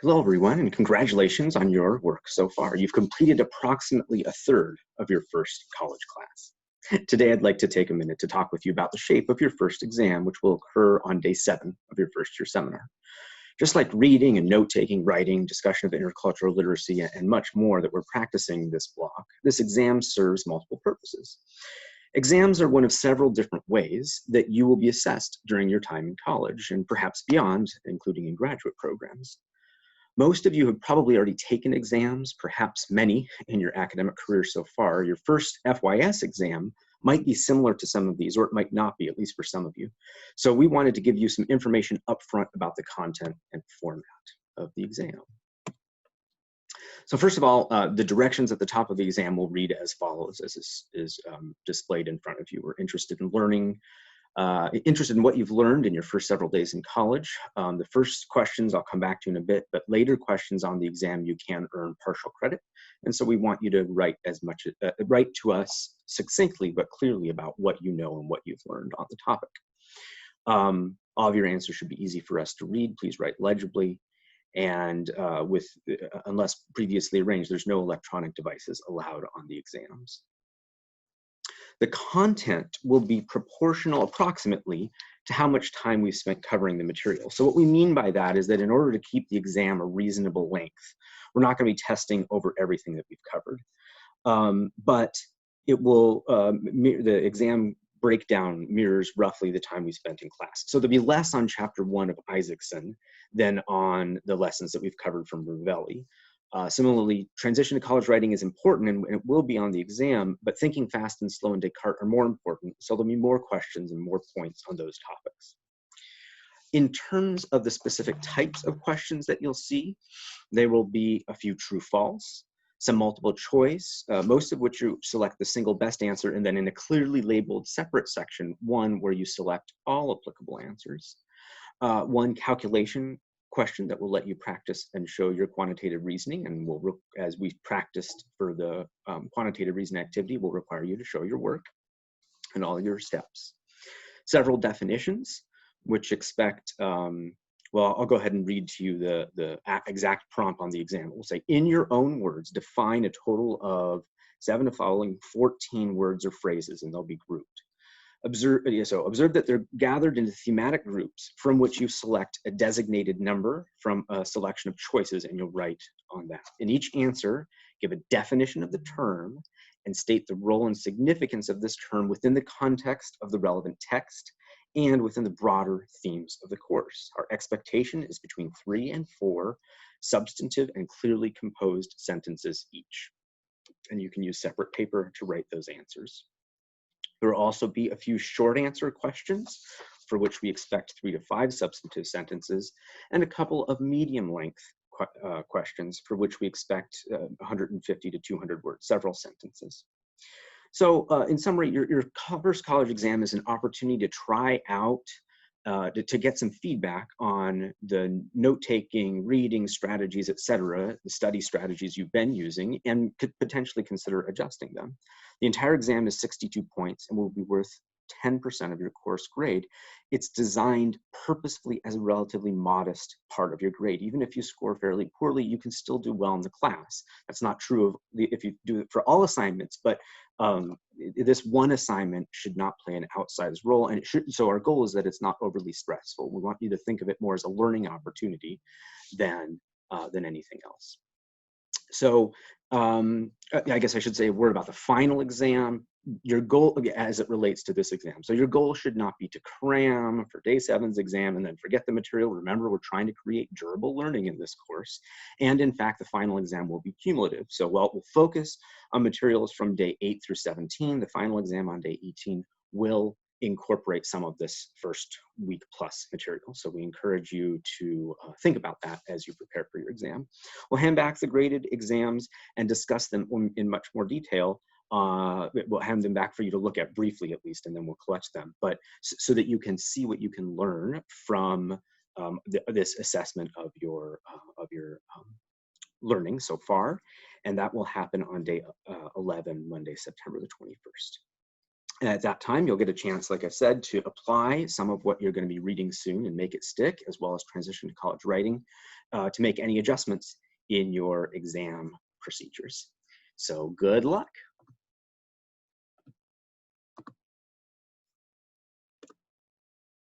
Hello, everyone, and congratulations on your work so far. You've completed approximately a third of your first college class. Today, I'd like to take a minute to talk with you about the shape of your first exam, which will occur on day 7 of your first year seminar. Just like reading and note-taking, writing, discussion of intercultural literacy, and much more that we're practicing this block, this exam serves multiple purposes. Exams are one of several different ways that you will be assessed during your time in college and perhaps beyond, including in graduate programs. Most of you have probably already taken exams, perhaps many in your academic career so far. Your first FYS exam might be similar to some of these, or it might not be, at least for some of you. So we wanted to give you some information up front about the content and format of the exam. So first of all, the directions at the top of the exam will read as follows, as is displayed in front of you. We're interested in learning, interested in what you've learned in your first several days in college. The first questions I'll come back to in a bit, but later questions on the exam you can earn partial credit. And so we want you to write write to us succinctly but clearly about what you know and what you've learned on the topic. All of your answers should be easy for us to read. Please write legibly. And unless previously arranged, there's no electronic devices allowed on the exams. The content will be proportional approximately to how much time we've spent covering the material. So what we mean by that is that in order to keep the exam a reasonable length, we're not going to be testing over everything that we've covered. But it will, the exam breakdown mirrors roughly the time we spent in class. So there'll be less on chapter 1 of Isaacson than on the lessons that we've covered from Ravelli. Similarly, transition to college writing is important and it will be on the exam, but thinking fast and slow and Descartes are more important. So there'll be more questions and more points on those topics. In terms of the specific types of questions that you'll see, there will be a few true false, some multiple choice, most of which you select the single best answer, and then in a clearly labeled separate section, one where you select all applicable answers. One calculation question that will let you practice and show your quantitative reasoning, and will, as we've practiced for the quantitative reasoning activity, will require you to show your work and all your steps. Several definitions, which expect, well, I'll go ahead and read to you the exact prompt on the exam. It will say, in your own words, define a total of 7 of the following 14 words or phrases, and they'll be grouped. Observe that they're gathered into thematic groups from which you select a designated number from a selection of choices, and you'll write on that. In each answer, give a definition of the term and state the role and significance of this term within the context of the relevant text and within the broader themes of the course. Our expectation is between 3 and 4 substantive and clearly composed sentences each. And you can use separate paper to write those answers. There will also be a few short answer questions for which we expect 3 to 5 substantive sentences, and a couple of medium length questions for which we expect 150 to 200 words, several sentences. So in summary, your first college exam is an opportunity to try out, to get some feedback on the note-taking, reading strategies, etc., the study strategies you've been using, and could potentially consider adjusting them. The entire exam is 62 points and will be worth 10% of your course grade. It's designed purposefully as a relatively modest part of your grade. Even if you score fairly poorly, you can still do well in the class. That's not true of if you do it for all assignments, but this one assignment should not play an outsized role, and it should. So our goal is that it's not overly stressful. We want you to think of it more as a learning opportunity than anything else. So I guess I should say a word about the final exam. Your goal, as it relates to this exam, so your goal should not be to cram for day 7's exam and then forget the material. Remember, we're trying to create durable learning in this course. And in fact, the final exam will be cumulative. So while we'll focus on materials from day 8 through 17, the final exam on day 18 will incorporate some of this first week plus material. So we encourage you to think about that as you prepare for your exam. We'll hand back the graded exams and discuss them in much more detail. We'll hand them back for you to look at briefly, at least, and then we'll collect them. But so that you can see what you can learn from this assessment of your learning so far, and that will happen on day 11, Monday, September the 21st. At that time, you'll get a chance, like I said, to apply some of what you're going to be reading soon and make it stick, as well as transition to college writing, to make any adjustments in your exam procedures. So good luck.